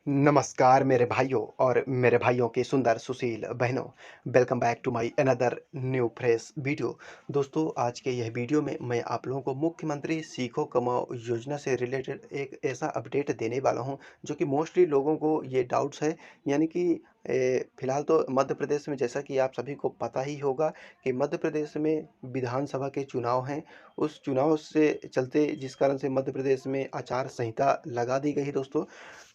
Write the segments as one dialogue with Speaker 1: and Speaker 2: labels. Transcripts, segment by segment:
Speaker 1: नमस्कार मेरे भाइयों और मेरे भाइयों के सुंदर सुशील बहनों। Welcome back to my another new fresh video. दोस्तों, आज के यह वीडियो में मैं आप लोगों को मुख्यमंत्री सीखो कमाओ योजना से रिलेटेड एक ऐसा अपडेट देने वाला हूं जो कि मोस्टली लोगों को ये डाउट्स है। यानी कि फिलहाल तो मध्य प्रदेश में, जैसा कि आप सभी को पता ही होगा कि मध्य प्रदेश में विधानसभा के चुनाव हैं। उस चुनाव से चलते जिस कारण से मध्य प्रदेश में आचार संहिता लगा दी गई है दोस्तों।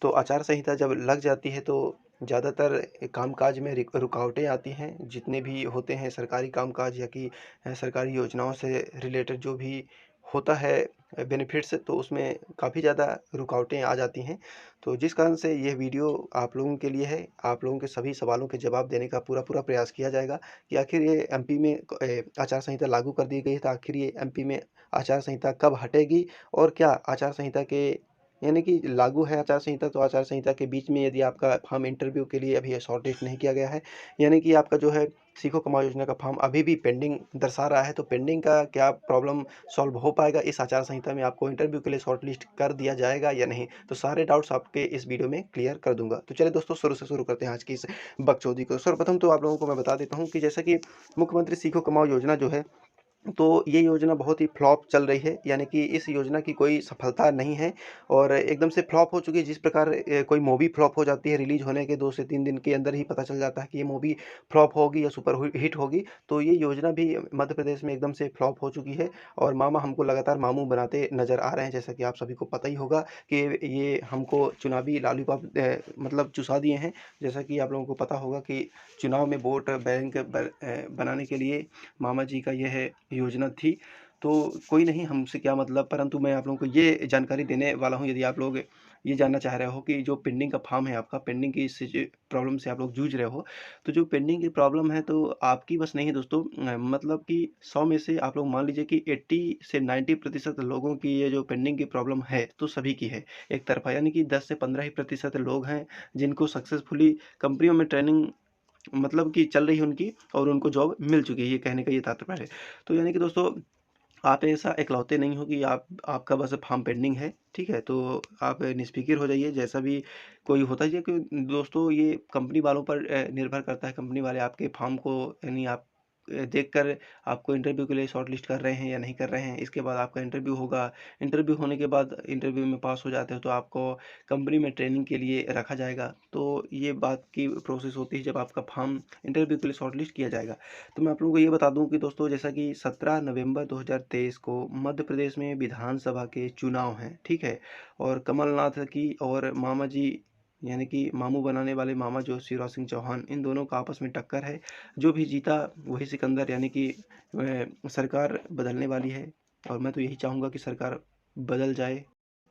Speaker 1: तो आचार संहिता जब लग जाती है तो ज़्यादातर कामकाज में रुकावटें आती हैं। जितने भी होते हैं सरकारी कामकाज या कि सरकारी योजनाओं से रिलेटेड जो भी होता है बेनिफिट्स, तो उसमें काफ़ी ज़्यादा रुकावटें आ जाती हैं। तो जिस कारण से यह वीडियो आप लोगों के लिए है। आप लोगों के सभी सवालों के जवाब देने का पूरा पूरा प्रयास किया जाएगा कि आखिर ये एमपी में आचार संहिता लागू कर दी गई है, तो आखिर ये एमपी में आचार संहिता कब हटेगी और क्या आचार संहिता के, यानी कि लागू है आचार संहिता, तो आचार संहिता के बीच में यदि आपका फॉर्म इंटरव्यू के लिए अभी शॉर्ट लिस्ट नहीं किया गया है, यानी कि आपका जो है सीखो कमाओ योजना का फॉर्म अभी भी पेंडिंग दर्शा रहा है, तो पेंडिंग का क्या प्रॉब्लम सॉल्व हो पाएगा इस आचार संहिता में? आपको इंटरव्यू के लिए शॉर्ट लिस्ट कर दिया जाएगा या नहीं? तो सारे डाउट्स आपके इस वीडियो में क्लियर कर दूंगा। तो चलिए दोस्तों, शुरू से शुरू करते हैं आज की इस बकचोदी को। सर्वप्रथम तो आप लोगों को मैं बता देता हूँ कि जैसा कि मुख्यमंत्री सीखो कमाओ योजना जो है, तो ये योजना बहुत ही फ्लॉप चल रही है। यानी कि इस योजना की कोई सफलता नहीं है और एकदम से फ्लॉप हो चुकी है। जिस प्रकार कोई मूवी फ्लॉप हो जाती है, रिलीज होने के 2 से 3 दिन के अंदर ही पता चल जाता है कि ये मूवी फ्लॉप होगी या सुपर हिट होगी, तो ये योजना भी मध्य प्रदेश में एकदम से फ्लॉप हो चुकी है। और मामा हमको लगातार मामू बनाते नजर आ रहे हैं। जैसा कि आप सभी को पता ही होगा कि ये हमको चुनावी लॉलीपॉप मतलब चुसा दिए हैं। जैसा कि आप लोगों को पता होगा कि चुनाव में वोट बैंक बनाने के लिए मामा जी का यह योजना थी। तो कोई नहीं, हमसे क्या मतलब, परंतु मैं आप लोगों को ये जानकारी देने वाला हूँ। यदि आप लोग ये जानना चाह रहे हो कि जो पेंडिंग का फॉर्म है आपका, पेंडिंग की प्रॉब्लम से आप लोग जूझ रहे हो, तो जो पेंडिंग की प्रॉब्लम है तो आपकी बस नहीं है दोस्तों। मतलब कि 100 में से आप लोग मान लीजिए कि 80 से 90% लोगों की ये जो पेंडिंग की प्रॉब्लम है तो सभी की है एक तरफा। यानी कि 10 से 15 ही प्रतिशत लोग हैं जिनको सक्सेसफुली कंपनियों में ट्रेनिंग मतलब कि चल रही है उनकी, और उनको जॉब मिल चुकी है। ये कहने का ये तात्पर्य है। तो यानी कि दोस्तों, आप ऐसा इकलौते नहीं हो कि आपका बस फॉर्म पेंडिंग है, ठीक है? तो आप निष्फ़िक्र हो जाइए। जैसा भी कोई होता है कि दोस्तों, ये कंपनी वालों पर निर्भर करता है। कंपनी वाले आपके फॉर्म को, यानी आप देखकर आपको इंटरव्यू के लिए शॉर्टलिस्ट कर रहे हैं या नहीं कर रहे हैं। इसके बाद आपका इंटरव्यू होगा। इंटरव्यू होने के बाद इंटरव्यू में पास हो जाते हो तो आपको कंपनी में ट्रेनिंग के लिए रखा जाएगा। तो ये बात की प्रोसेस होती है जब आपका फॉर्म इंटरव्यू के लिए शॉर्टलिस्ट किया जाएगा। तो मैं आप लोगों को ये बता दूं कि दोस्तों, जैसा कि 17 नवंबर 2023 को मध्य प्रदेश में विधानसभा के चुनाव हैं, ठीक है? और कमलनाथ की और मामा जी, यानी कि मामू बनाने वाले मामा जो शिवराज सिंह चौहान, इन दोनों का आपस में टक्कर है। जो भी जीता वही सिकंदर, यानी कि सरकार बदलने वाली है और मैं तो यही चाहूँगा कि सरकार बदल जाए।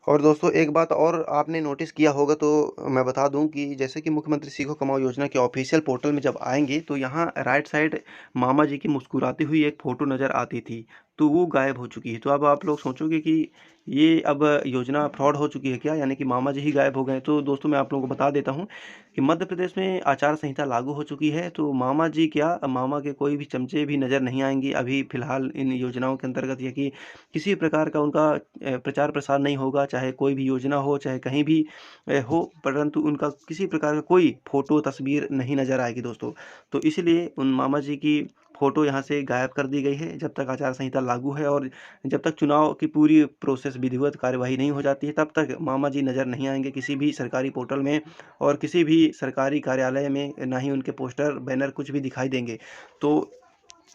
Speaker 1: और दोस्तों, एक बात और आपने नोटिस किया होगा तो मैं बता दूं कि जैसे कि मुख्यमंत्री सीखो कमाओ योजना के ऑफिशियल पोर्टल में जब आएंगे तो यहाँ राइट साइड मामा जी की मुस्कुराती हुई एक फ़ोटो नज़र आती थी, तो वो गायब हो चुकी है। तो अब आप लोग सोचोगे कि ये अब योजना फ्रॉड हो चुकी है क्या, यानी कि मामा जी ही गायब हो गए? तो दोस्तों, मैं आप लोगों को बता देता हूँ कि मध्य प्रदेश में आचार संहिता लागू हो चुकी है। तो मामा जी क्या, मामा के कोई भी चमचे भी नज़र नहीं आएंगे अभी फ़िलहाल इन योजनाओं के अंतर्गत, या कि किसी प्रकार का उनका प्रचार प्रसार नहीं होगा। चाहे कोई भी योजना हो, चाहे कहीं भी हो, परंतु उनका किसी प्रकार का कोई फ़ोटो तस्वीर नहीं नज़र आएगी दोस्तों। तो इसलिए उन मामा जी की फ़ोटो यहाँ से गायब कर दी गई है जब तक आचार संहिता लागू है। और जब तक चुनाव की पूरी प्रोसेस विधिवत कार्यवाही नहीं हो जाती है तब तक मामा जी नज़र नहीं आएंगे किसी भी सरकारी पोर्टल में और किसी भी सरकारी कार्यालय में। ना ही उनके पोस्टर बैनर कुछ भी दिखाई देंगे। तो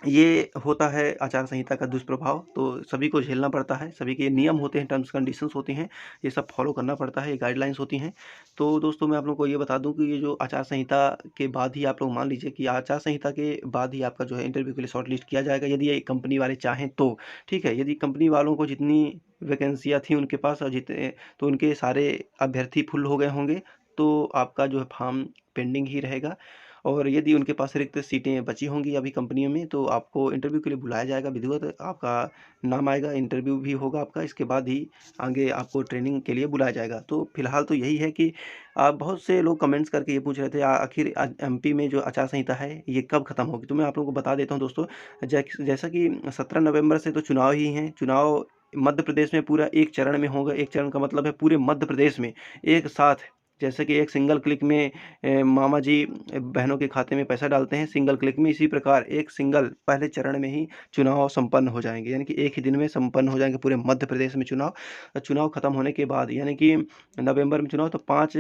Speaker 1: ये होता है आचार संहिता का दुष्प्रभाव। तो सभी को झेलना पड़ता है। सभी के नियम होते हैं, टर्म्स कंडीशंस होती हैं, ये सब फॉलो करना पड़ता है, ये गाइडलाइंस होती हैं। तो दोस्तों, मैं आप लोगों को ये बता दूं कि ये जो आचार संहिता के बाद ही, आप लोग मान लीजिए कि आचार संहिता के बाद ही आपका जो है इंटरव्यू के लिए शॉर्ट लिस्ट किया जाएगा, यदि ये कंपनी वाले चाहें तो, ठीक है? यदि कंपनी वालों को जितनी वैकेंसियाँ थी उनके पास और जितने, तो उनके सारे अभ्यर्थी फुल हो गए होंगे, तो आपका जो है फॉर्म पेंडिंग ही रहेगा। और यदि उनके पास रिक्त सीटें बची होंगी अभी कंपनियों में, तो आपको इंटरव्यू के लिए बुलाया जाएगा, विधिवत आपका नाम आएगा, इंटरव्यू भी होगा आपका। इसके बाद ही आगे आपको ट्रेनिंग के लिए बुलाया जाएगा। तो फिलहाल तो यही है कि बहुत से लोग कमेंट्स करके ये पूछ रहे थे आखिर एमपी में जो आचार संहिता है ये कब खत्म होगी? तो मैं आप लोगों को बता देता हूँ दोस्तों, जैसा कि 17 नवंबर से तो चुनाव ही हैं। चुनाव मध्य प्रदेश में पूरा एक चरण में होगा। एक चरण का मतलब है पूरे मध्य प्रदेश में एक साथ जैसे कि एक सिंगल क्लिक में मामा जी बहनों के खाते में पैसा डालते हैं सिंगल क्लिक में, इसी प्रकार एक सिंगल पहले चरण में ही चुनाव संपन्न हो जाएंगे, यानी कि एक ही दिन में संपन्न हो जाएंगे पूरे मध्य प्रदेश में चुनाव। चुनाव खत्म होने के बाद यानी कि नवंबर में चुनाव, तो 5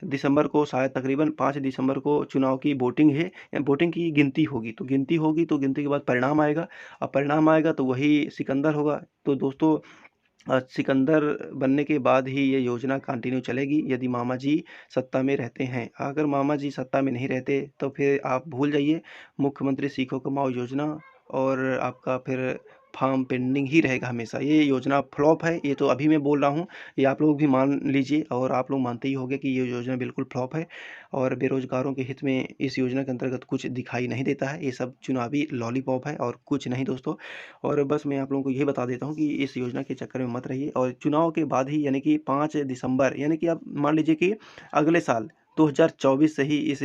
Speaker 1: दिसंबर को शायद तकरीबन 5 दिसंबर को चुनाव की वोटिंग है, वोटिंग की गिनती होगी, तो गिनती होगी तो गिनती के बाद परिणाम आएगा। अब परिणाम आएगा तो वही सिकंदर होगा। तो दोस्तों सिकंदर बनने के बाद ही ये योजना कंटिन्यू चलेगी यदि मामा जी सत्ता में रहते हैं। अगर मामा जी सत्ता में नहीं रहते तो फिर आप भूल जाइए मुख्यमंत्री सीखो कमाओ योजना, और आपका फिर फार्म पेंडिंग ही रहेगा हमेशा। ये योजना फ्लॉप है, ये तो अभी मैं बोल रहा हूँ, ये आप लोग भी मान लीजिए और आप लोग मानते ही होंगे कि ये योजना बिल्कुल फ्लॉप है और बेरोजगारों के हित में इस योजना के अंतर्गत कुछ दिखाई नहीं देता है। ये सब चुनावी लॉलीपॉप है और कुछ नहीं दोस्तों। और बस मैं आप लोगों को ये बता देता हूँ कि इस योजना के चक्कर में मत रहिए, और चुनाव के बाद ही यानी कि 5 दिसंबर, यानी कि आप मान लीजिए कि अगले साल 2024 से ही इस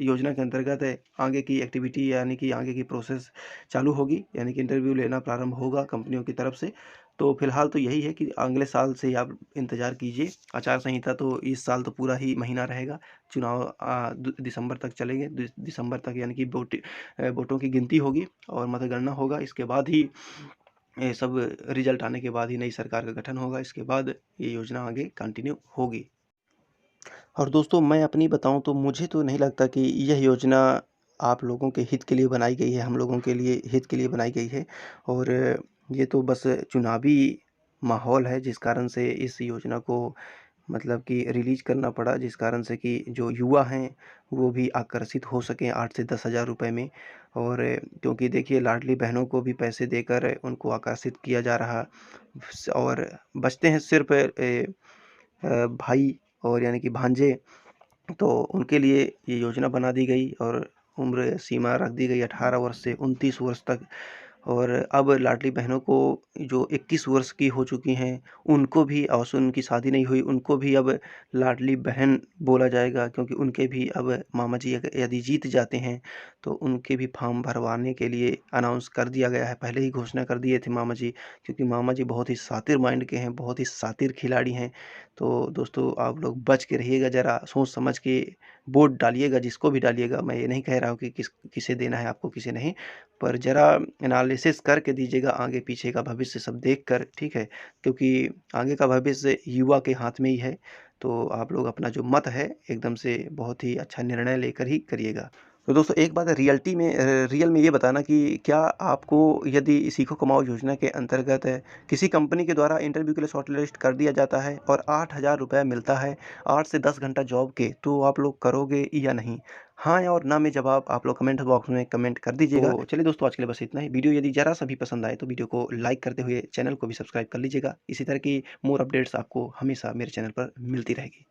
Speaker 1: योजना के अंतर्गत आगे की एक्टिविटी यानी कि आगे की प्रोसेस चालू होगी, यानी कि इंटरव्यू लेना प्रारंभ होगा कंपनियों की तरफ से। तो फिलहाल तो यही है कि अगले साल से ही आप इंतज़ार कीजिए। आचार संहिता तो इस साल तो पूरा ही महीना रहेगा, चुनाव दिसंबर तक चलेंगे, दिसंबर तक, यानी कि वोटों की गिनती होगी और मतगणना होगा। इसके बाद ही ये सब रिजल्ट आने के बाद ही नई सरकार का गठन होगा, इसके बाद ये योजना आगे कंटिन्यू होगी। और दोस्तों मैं अपनी बताऊं तो मुझे तो नहीं लगता कि यह योजना आप लोगों के हित के लिए बनाई गई है, हम लोगों के लिए हित के लिए बनाई गई है। और ये तो बस चुनावी माहौल है जिस कारण से इस योजना को मतलब कि रिलीज करना पड़ा, जिस कारण से कि जो युवा हैं वो भी आकर्षित हो सकें 8 से 10 हज़ार रुपये में। और क्योंकि देखिए लाडली बहनों को भी पैसे देकर उनको आकर्षित किया जा रहा, और बचते हैं सिर्फ भाई और यानी कि भांजे, तो उनके लिए ये योजना बना दी गई और उम्र सीमा रख दी गई 18 वर्ष से 29 वर्ष तक। और अब लाडली बहनों को जो 21 वर्ष की हो चुकी हैं उनको भी, और उनकी शादी नहीं हुई उनको भी अब लाडली बहन बोला जाएगा, क्योंकि उनके भी अब मामा जी यदि जीत जाते हैं तो उनके भी फॉर्म भरवाने के लिए अनाउंस कर दिया गया है। पहले ही घोषणा कर दिए थे मामा जी, क्योंकि मामा जी बहुत ही शातिर माइंड के हैं, बहुत ही शातिर खिलाड़ी हैं। तो दोस्तों आप लोग बच के रहिएगा, ज़रा सोच समझ के वोट डालिएगा, जिसको भी डालिएगा। मैं ये नहीं कह रहा हूँ कि किसे देना है आपको किसे नहीं, पर ज़रा एनालिसिस करके दीजिएगा, आगे पीछे का भविष्य सब देख कर, ठीक है? क्योंकि आगे का भविष्य युवा के हाथ में ही है। तो आप लोग अपना जो मत है एकदम से बहुत ही अच्छा निर्णय लेकर ही करिएगा। तो दोस्तों एक बात रियल में ये बताना कि क्या आपको यदि सीखो कमाओ योजना के अंतर्गत किसी कंपनी के द्वारा इंटरव्यू के लिए शॉर्टलिस्ट कर दिया जाता है और 8 हज़ार रुपये मिलता है 8 से 10 घंटा जॉब के, तो आप लोग करोगे या नहीं? हाँ या और ना में जवाब आप लोग कमेंट बॉक्स में कमेंट कर दीजिएगा। तो चलिए दोस्तों आज के लिए बस इतना ही। वीडियो यदि ज़रा सा भी पसंद आए तो वीडियो को लाइक करते हुए चैनल को भी सब्सक्राइब कर लीजिएगा। इसी तरह की मोर अपडेट्स आपको हमेशा मेरे चैनल पर मिलती रहेगी।